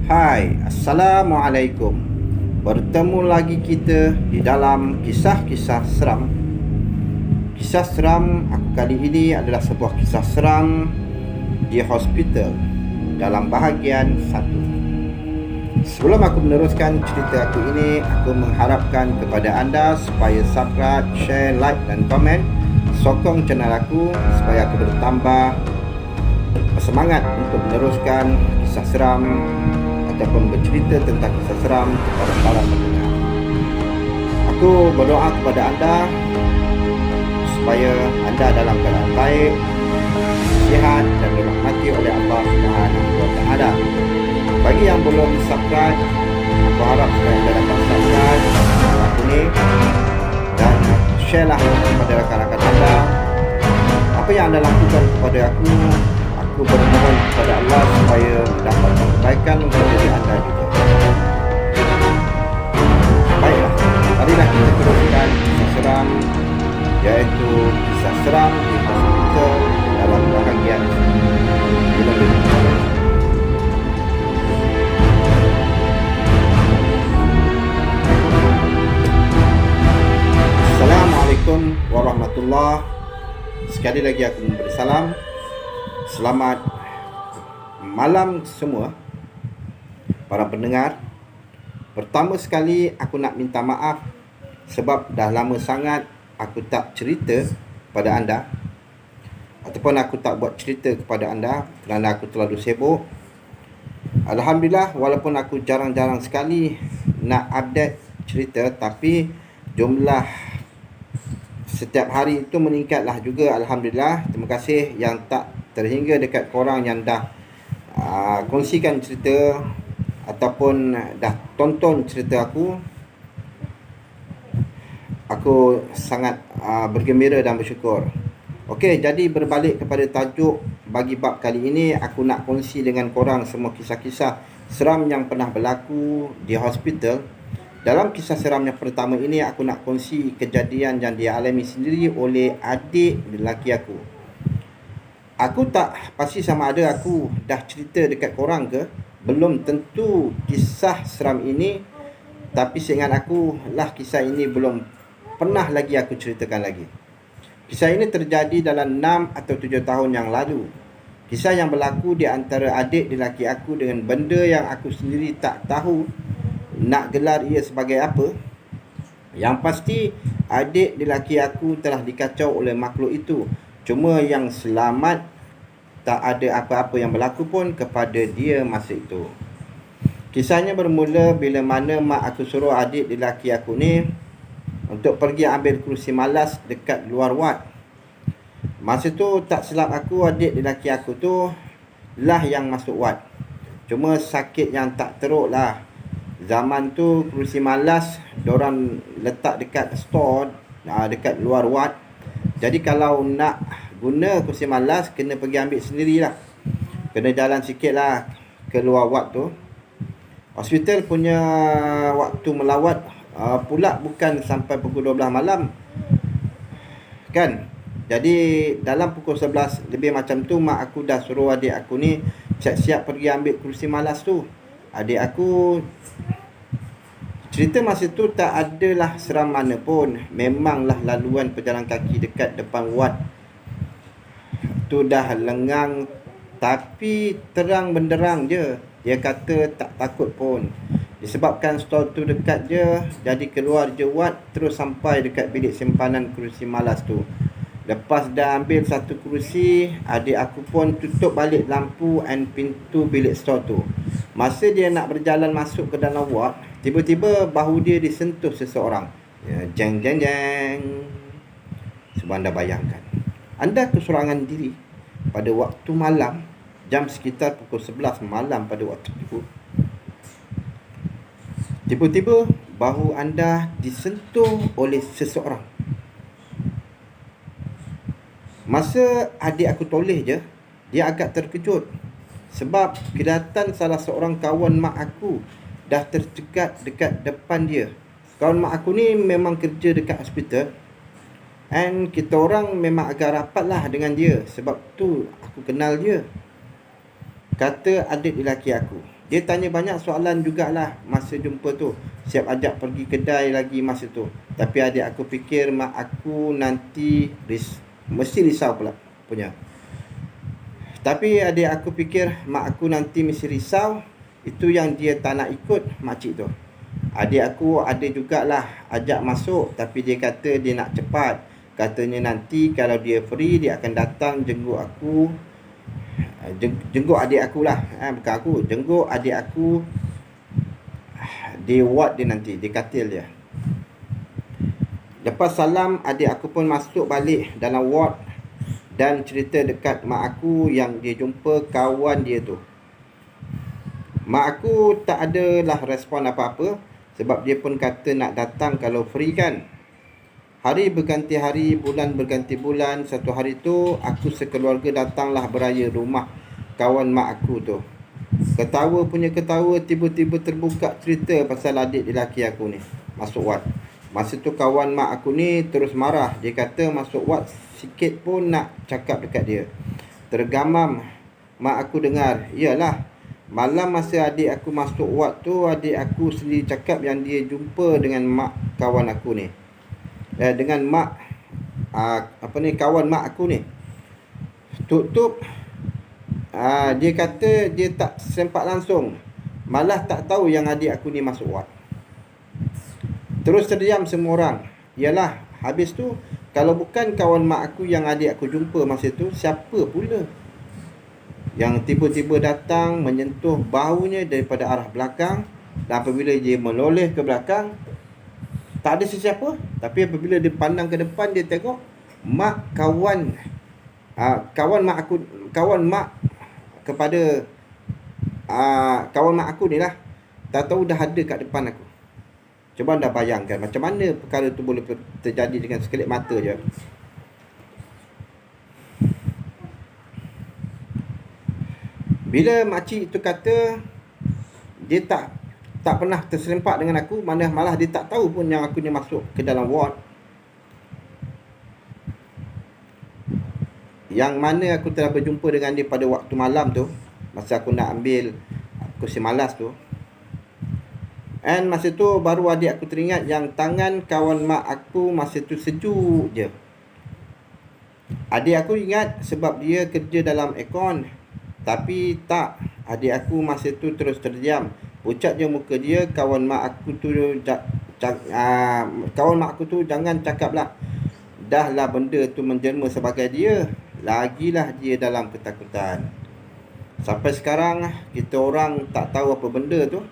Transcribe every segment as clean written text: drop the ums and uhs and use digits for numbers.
Hai, Assalamualaikum. Bertemu lagi kita di dalam kisah-kisah seram. Kisah seram aku kali ini adalah sebuah kisah seram di hospital dalam bahagian 1. Sebelum aku meneruskan cerita aku ini, aku mengharapkan kepada anda supaya subscribe, share, like dan komen. Sokong channel aku supaya aku bertambah bersemangat untuk meneruskan kisah seram ataupun bercerita tentang kisah seram kepada para pendengar. Aku berdoa kepada anda supaya anda dalam keadaan baik, sihat dan dirahmati oleh Allah Subhanahu wa taala. Bagi yang belum subscribe, aku harap supaya anda dapat subscribe channel aku ni dan share lah kepada rakan-rakan anda. Apa yang anda lakukan kepada aku bermohon kepada Allah supaya mendapatkan kebaikan untuk diri anda juga. Baiklah, marilah kita teruskan kisah seram, iaitu kisah seram di hospital dalam bahagian film. Assalamualaikum warahmatullahi. Sekali lagi aku memberi salam. Selamat malam semua para pendengar. Pertama sekali aku nak minta maaf sebab dah lama sangat aku tak cerita pada anda ataupun aku tak buat cerita kepada anda kerana aku terlalu sibuk. Alhamdulillah, walaupun aku jarang-jarang sekali nak update cerita, tapi jumlah setiap hari itu meningkatlah juga. Alhamdulillah, terima kasih yang tak terhingga dekat korang yang dah kongsikan cerita ataupun dah tonton cerita aku. Aku sangat bergembira dan bersyukur. Okey, jadi berbalik kepada tajuk bagi bab kali ini, aku nak kongsi dengan korang semua kisah-kisah seram yang pernah berlaku di hospital. Dalam kisah seram yang pertama ini, aku nak kongsi kejadian yang dialami sendiri oleh adik lelaki aku. Aku tak pasti sama ada aku dah cerita dekat korang ke. Belum tentu kisah seram ini, tapi seingat aku lah kisah ini belum pernah lagi aku ceritakan lagi. Kisah ini terjadi dalam 6 atau 7 tahun yang lalu. Kisah yang berlaku di antara adik lelaki aku dengan benda yang aku sendiri tak tahu nak gelar ia sebagai apa. Yang pasti adik lelaki aku telah dikacau oleh makhluk itu. Cuma yang selamat, tak ada apa-apa yang berlaku pun kepada dia masa itu. Kisahnya bermula bila mana mak aku suruh adik lelaki aku ni untuk pergi ambil kerusi malas dekat luar wad. Masa tu tak silap aku, adik lelaki aku tu lah yang masuk wad. Cuma sakit yang tak teruk lah. Zaman tu kerusi malas diorang letak dekat store dekat luar wad. Jadi kalau nak guna kerusi malas, kena pergi ambil sendirilah. Kena jalan sikit lah ke luar wad tu. Hospital punya waktu melawat pula bukan sampai pukul 12 malam kan. Jadi dalam pukul 11 lebih macam tu, mak aku dah suruh adik aku ni siap-siap pergi ambil kerusi malas tu. Adik aku cerita masa tu tak adalah seram mana pun. Memanglah laluan pejalan kaki dekat depan wad tu dah lengang, tapi terang benderang je. Dia kata tak takut pun. Disebabkan stol tu dekat je, jadi keluar je wad terus sampai dekat bilik simpanan kerusi malas tu. Lepas dah ambil satu kerusi, adik aku pun tutup balik lampu and pintu bilik stol tu. Masa dia nak berjalan masuk ke dalam wad, tiba-tiba bahu dia disentuh seseorang. Jeng jeng jeng. Cuba anda bayangkan, anda keseorangan diri pada waktu malam, jam sekitar pukul 11 malam pada waktu itu. Tiba-tiba bahu anda disentuh oleh seseorang. Masa adik aku toleh je, dia agak terkejut sebab kelihatan salah seorang kawan mak aku dah tercegat dekat depan dia. Kawan mak aku ni memang kerja dekat hospital, and kita orang memang agak rapat lah dengan dia. Sebab tu aku kenal dia. Kata adik lelaki aku. Dia tanya banyak soalan jugalah masa jumpa tu. Siap ajak pergi kedai lagi masa tu. Tapi adik aku fikir mak aku nanti mesti risau pula punya. Tapi adik aku fikir mak aku nanti mesti risau. Itu yang dia tak nak ikut makcik tu. Adik aku ada jugalah ajak masuk. Tapi dia kata dia nak cepat. Katanya nanti kalau dia free dia akan datang jenguk aku. Jenguk adik aku lah, bukan aku. Jenguk adik aku di ward dia nanti, di katil dia. Lepas salam, adik aku pun masuk balik dalam ward dan cerita dekat mak aku yang dia jumpa kawan dia tu. Mak aku tak adalah respon apa-apa sebab dia pun kata nak datang kalau free kan. Hari berganti hari, bulan berganti bulan. Satu hari tu, aku sekeluarga datanglah beraya rumah kawan mak aku tu. Ketawa punya ketawa, tiba-tiba terbuka cerita pasal adik lelaki aku ni masuk wad. Masa tu kawan mak aku ni terus marah. Dia kata masuk wad sikit pun nak cakap dekat dia. Tergamam mak aku dengar. Iyalah, malam masa adik aku masuk wad tu, adik aku sendiri cakap yang dia jumpa dengan mak kawan aku ni. Dengan mak kawan mak aku ni. Tutup dia kata dia tak sempat langsung. Malah tak tahu yang adik aku ni masuk wad. Terus terdiam semua orang. Yalah, habis tu kalau bukan kawan mak aku yang adik aku jumpa masa tu, siapa pula yang tiba-tiba datang menyentuh bahunya daripada arah belakang. Dan apabila dia menoleh ke belakang, tak ada sesiapa. Tapi apabila dia pandang ke depan, dia tengok mak kawan mak kepada kawan mak aku ni lah. Tak tahu dah ada kat depan aku. Cuba anda bayangkan macam mana perkara tu boleh terjadi dengan sekelip mata je. Bila makcik tu kata dia tak pernah terserempak dengan aku, malah dia tak tahu pun yang aku ni masuk ke dalam ward. Yang mana aku telah berjumpa dengan dia pada waktu malam tu, masa aku nak ambil kursi malas tu. And masa tu baru adik aku teringat yang tangan kawan mak aku masa tu sejuk je. Adik aku ingat sebab dia kerja dalam aircon. Tapi tak, adik aku masa tu terus terdiam. Pucat je muka dia. Kawan mak aku tu jangan cakap lah. Dah lah benda tu menjelma sebagai dia. Lagilah dia dalam ketakutan. Sampai sekarang kita orang tak tahu apa benda tu.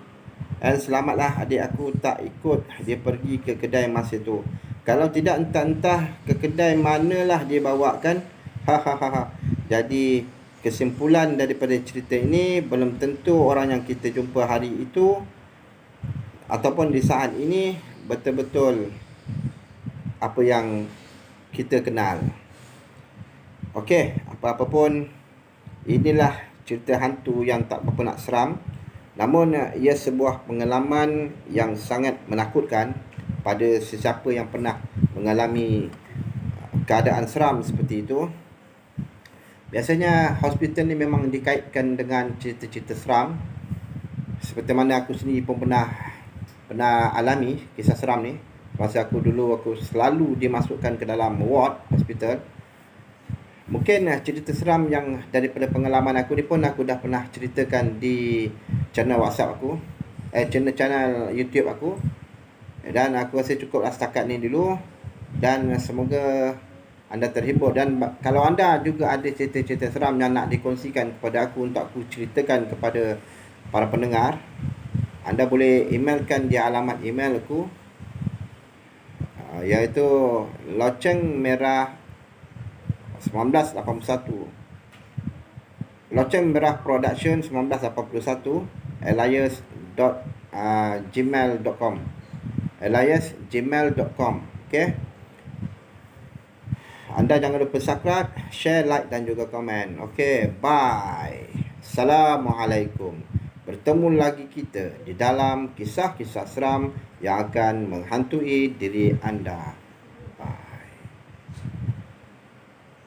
Dan selamatlah adik aku tak ikut dia pergi ke kedai masa tu. Kalau tidak entah-entah ke kedai manalah dia bawa kan. Jadi kesimpulan daripada cerita ini, belum tentu orang yang kita jumpa hari itu ataupun di saat ini betul-betul apa yang kita kenal. Okey, apa-apa pun, inilah cerita hantu yang tak berapa nak seram. Namun ia sebuah pengalaman yang sangat menakutkan pada sesiapa yang pernah mengalami keadaan seram seperti itu. Biasanya hospital ni memang dikaitkan dengan cerita-cerita seram. Seperti mana aku sendiri pun pernah alami kisah seram ni. Masa aku dulu, aku selalu dimasukkan ke dalam ward hospital. Mungkin cerita seram yang daripada pengalaman aku ni pun aku dah pernah ceritakan di channel WhatsApp aku, channel YouTube aku. Dan aku rasa cukuplah setakat ni dulu. Dan semoga anda terhibur. Dan kalau anda juga ada cerita-cerita seram yang nak dikongsikan kepada aku untuk aku ceritakan kepada para pendengar, anda boleh emailkan di alamat email aku, iaitu Loceng Merah Production 1981 alias.gmail.com alias.gmail.com. Okay, anda jangan lupa subscribe, share, like dan juga komen. Okay, bye. Assalamualaikum. Bertemu lagi kita di dalam kisah-kisah seram yang akan menghantui diri anda.